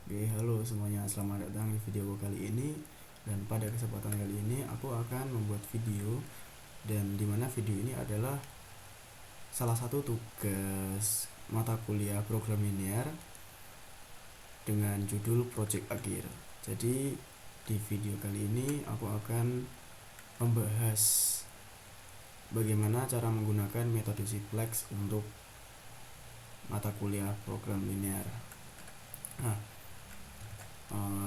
Oke, halo semuanya, selamat datang di video kali ini. Dan pada kesempatan kali ini aku akan membuat video, dan dimana video ini adalah salah satu tugas mata kuliah program linear dengan judul Project Akhir. Jadi di video kali ini aku akan membahas bagaimana cara menggunakan metode simplex untuk mata kuliah program linear. Nah,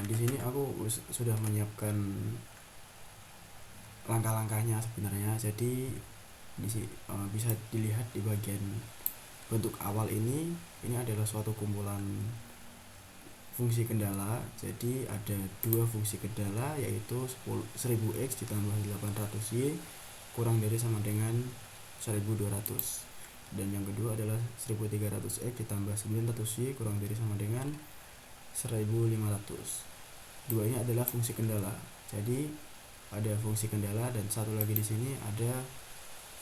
di sini aku sudah menyiapkan langkah-langkahnya sebenarnya. Jadi bisa dilihat di bagian bentuk awal ini adalah suatu kumpulan fungsi kendala. Jadi ada dua fungsi kendala, yaitu 1000x ditambah 800y kurang dari sama dengan 1200, dan yang kedua adalah 1300x ditambah 900y kurang dari sama dengan 1500. Dua ini adalah fungsi kendala. Jadi ada fungsi kendala, dan satu lagi di sini ada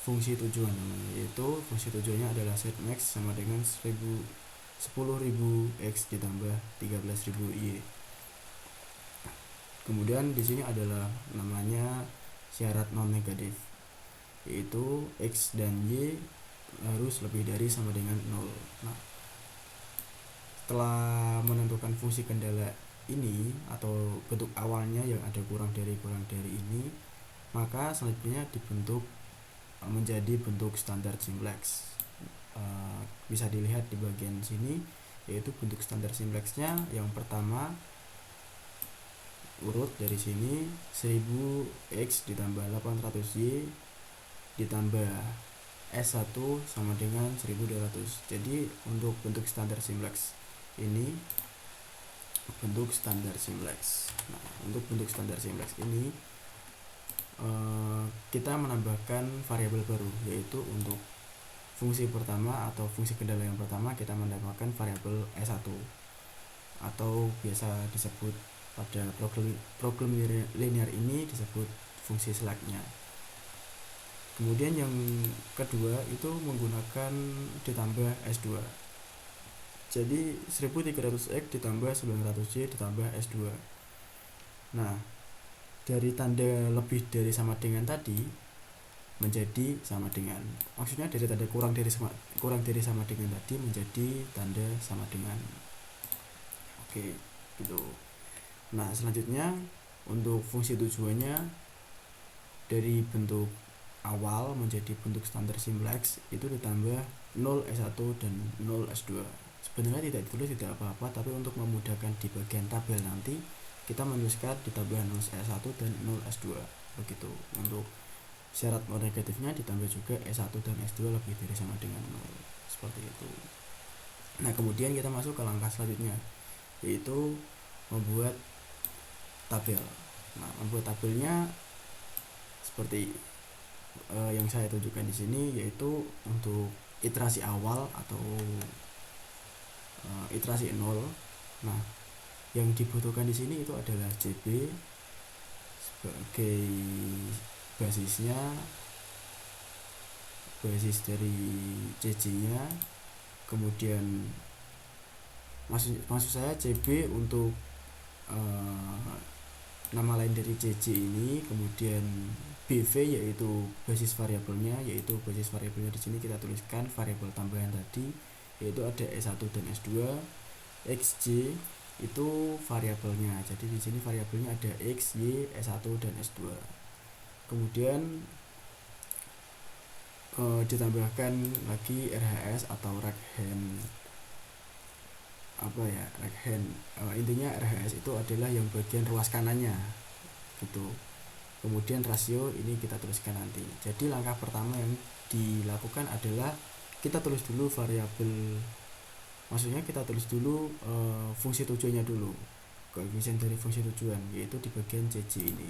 fungsi tujuan namanya, yaitu fungsi tujuannya adalah set max sama dengan 10.000x ditambah 13.000y. Kemudian di sini adalah namanya syarat non negatif, yaitu x dan y harus lebih dari sama dengan 0. Nah, setelah menentukan fungsi kendala ini atau bentuk awalnya yang ada kurang dari ini, maka selanjutnya dibentuk menjadi bentuk standar simplex. Bisa dilihat di bagian sini, yaitu bentuk standar simplexnya. Yang pertama, urut dari sini 1000x ditambah 800y ditambah S1 sama dengan 1200. Jadi untuk bentuk standar simplex ini bentuk standar simplex. Nah, untuk bentuk standar simplex ini kita menambahkan variabel baru, yaitu untuk fungsi pertama atau fungsi kendala yang pertama kita menambahkan variabel S1 atau biasa disebut pada program linear ini disebut fungsi select-nya. Kemudian yang kedua itu menggunakan ditambah S2. Jadi 1300x ditambah 900y ditambah S2. Nah, dari tanda lebih dari sama dengan tadi menjadi sama dengan, maksudnya dari tanda kurang dari sama dengan tadi menjadi tanda sama dengan. Oke, gitu. Nah, selanjutnya untuk fungsi tujuannya dari bentuk awal menjadi bentuk standar simplex itu ditambah 0 S1 dan 0 S2. Sebenarnya tidak ditulis tidak apa-apa, tapi untuk memudahkan di bagian tabel nanti kita menuliskan ditambah 0 S1 dan 0 S2 begitu. Untuk syarat non negatifnya ditambah juga S1 dan S2 lebih dari sama dengan 0, seperti itu. Nah, kemudian kita masuk ke langkah selanjutnya, yaitu membuat tabel. Nah, membuat tabelnya seperti yang saya tunjukkan di sini, yaitu untuk iterasi awal atau iterasi 0. Nah, yang dibutuhkan di sini itu adalah CB sebagai basisnya, basis dari CJ-nya. Kemudian maksud saya CB untuk nama lain dari CJ ini. Kemudian BV yaitu basis variabelnya, di sini kita tuliskan variabel tambahan tadi, yaitu ada S1 dan S2. XJ itu variabelnya, jadi di sini variabelnya ada X, Y, S1 dan S2. Kemudian ditambahkan lagi RHS atau right hand intinya RHS itu adalah yang bagian ruas kanannya gitu. Kemudian rasio ini kita tuliskan nanti. Jadi langkah pertama yang dilakukan adalah kita tulis dulu fungsi tujuannya dulu, koefisien dari fungsi tujuan, yaitu di bagian CJ ini.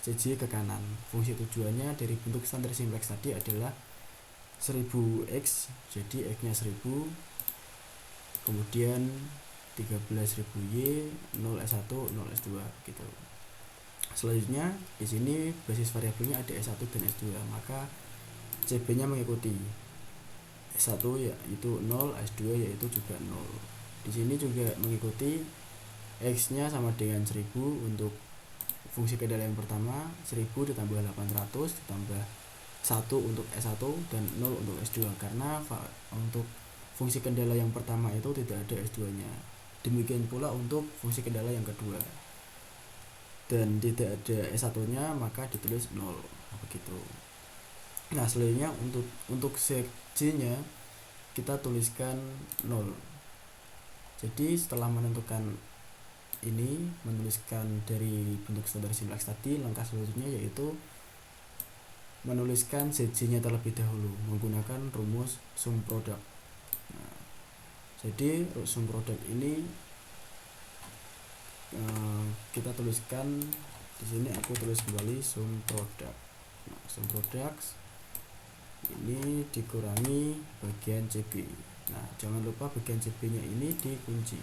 CJ ke kanan. Fungsi tujuannya dari bentuk standar simplex tadi adalah 1000x, jadi x nya 1000, kemudian 13.000y, 0 S1 0 S2 gitu. Selanjutnya di sini basis variabelnya ada S1 dan S2, maka CB nya mengikuti S1 yaitu 0, S2 yaitu juga 0. Di sini juga mengikuti X nya sama dengan 1000 untuk fungsi kendala yang pertama, 1000 ditambah 800 ditambah 1 untuk S1 dan 0 untuk S2, karena untuk fungsi kendala yang pertama itu tidak ada S2 nya. Demikian pula untuk fungsi kendala yang kedua, dan tidak ada S1 nya, maka ditulis 0 begitu. Nah selanjutnya untuk Cj nya kita tuliskan 0. Jadi setelah menentukan ini, menuliskan dari bentuk standar simplex tadi, langkah selanjutnya yaitu menuliskan Cj nya terlebih dahulu menggunakan rumus sum product. Nah, jadi sum product ini kita tuliskan di sini, aku tulis kembali sum product. Nah, sum product ini dikurangi bagian CB. Nah jangan lupa bagian CB nya ini dikunci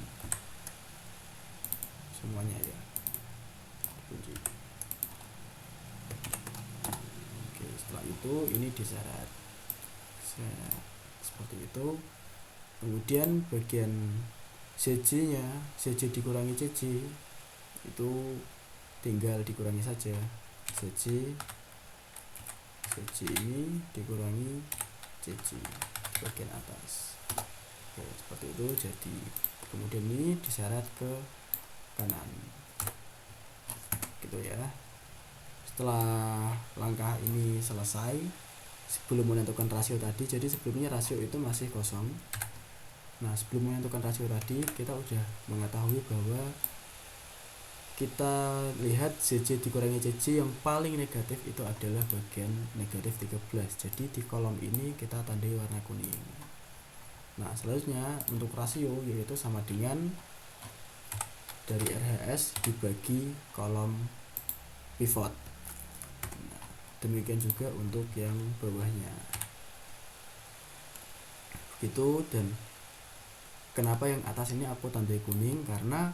semuanya ya, dikunci. Oke, setelah itu ini disyarat seperti itu. Kemudian bagian CJ nya, CJ dikurangi CJ itu tinggal dikurangi saja. CJ ini dikurangi CJ bagian atas. Oke, seperti itu. Jadi kemudian ini disyarat ke kanan gitu ya. Setelah langkah ini selesai, sebelum menentukan rasio tadi, jadi sebelumnya rasio itu masih kosong. Nah sebelum menentukan rasio tadi, kita udah mengetahui bahwa kita lihat CJ dikurangi CJ yang paling negatif itu adalah bagian negatif 13. Jadi di kolom ini kita tandai warna kuning. Nah selanjutnya untuk rasio yaitu sama dengan dari RHS dibagi kolom pivot. Nah, demikian juga untuk yang bawahnya begitu. Dan kenapa yang atas ini aku tandai kuning, karena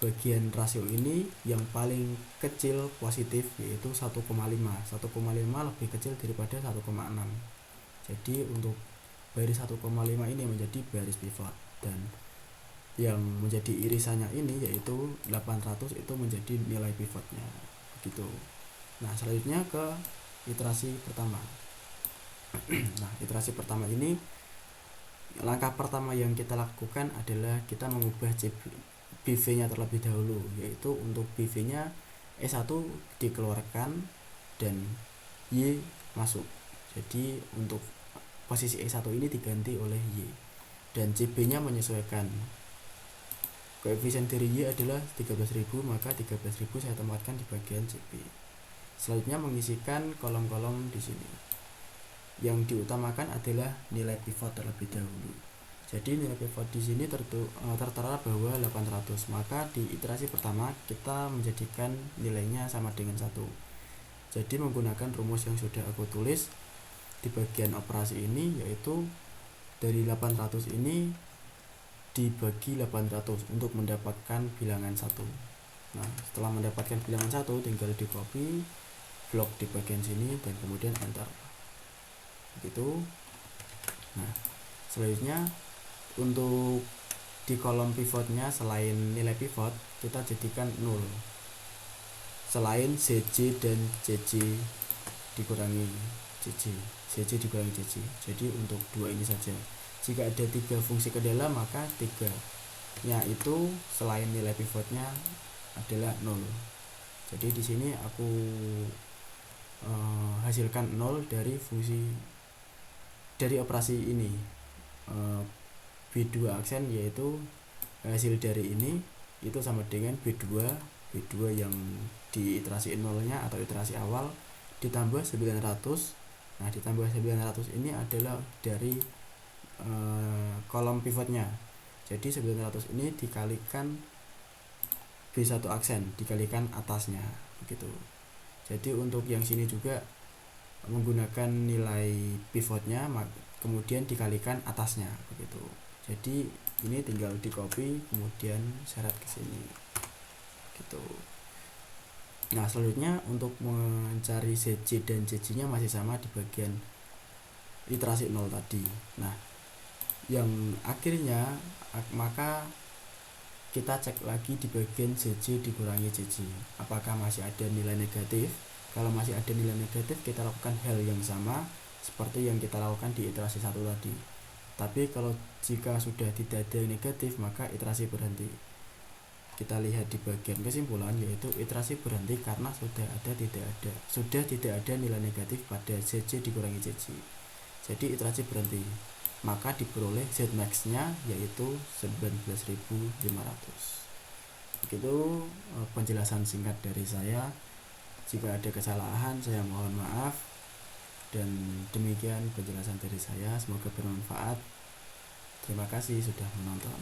bagian rasio ini yang paling kecil positif yaitu 1,5. 1,5 lebih kecil daripada 1,6. Jadi untuk baris 1,5 ini menjadi baris pivot, dan yang menjadi irisannya ini yaitu 800 itu menjadi nilai pivotnya begitu. Nah selanjutnya ke iterasi pertama. Nah iterasi pertama ini, langkah pertama yang kita lakukan adalah kita mengubah BV nya terlebih dahulu, yaitu untuk BV nya S1 dikeluarkan dan Y masuk. Jadi untuk posisi E1 ini diganti oleh Y, dan CB nya menyesuaikan. Koefisien dari Y adalah 13.000, maka 13.000 saya tempatkan di bagian CB. Selanjutnya mengisikan kolom-kolom di sini. Yang diutamakan adalah nilai pivot terlebih dahulu. Jadi nilai pivot di sini tertera bahwa 800, maka di iterasi pertama kita menjadikan nilainya sama dengan 1. Jadi menggunakan rumus yang sudah aku tulis di bagian operasi ini, yaitu dari 800 ini dibagi 800 untuk mendapatkan bilangan 1. Nah setelah mendapatkan bilangan 1 tinggal di copy blok di bagian sini dan kemudian enter begitu. Nah selanjutnya untuk di kolom pivotnya, selain nilai pivot kita jadikan 0 selain CJ dan CJ dikurangi CJ, CJ dikurangi CJ. Jadi untuk dua ini saja. Jika ada 3 fungsi kendala, maka 3 nya itu selain nilai pivotnya adalah 0. Jadi di sini aku hasilkan 0 dari operasi ini, B2 aksen, yaitu hasil dari ini itu sama dengan B2 yang di iterasi 0 nya atau iterasi awal ditambah 900. Nah ditambah 900 ini adalah dari kolom pivotnya. Jadi 900 ini dikalikan B1 aksen dikalikan atasnya begitu. Jadi untuk yang sini juga menggunakan nilai pivotnya kemudian dikalikan atasnya begitu. Jadi ini tinggal di copy kemudian syarat ke sini gitu. Nah selanjutnya untuk mencari CJ dan CJ nya masih sama di bagian iterasi 0 tadi. Nah yang akhirnya maka kita cek lagi di bagian JJ dikurangi JJ, apakah masih ada nilai negatif. Kalau masih ada nilai negatif, kita lakukan hal yang sama seperti yang kita lakukan di iterasi 1 tadi. Tapi kalau jika sudah tidak ada negatif, maka iterasi berhenti. Kita lihat di bagian kesimpulan, yaitu iterasi berhenti karena sudah tidak ada nilai negatif pada JJ dikurangi JJ. Jadi iterasi berhenti, maka diperoleh Zmax nya yaitu 19.500. Begitu penjelasan singkat dari saya. Jika ada kesalahan, saya mohon maaf. Dan demikian penjelasan dari saya, semoga bermanfaat. Terima kasih sudah menonton.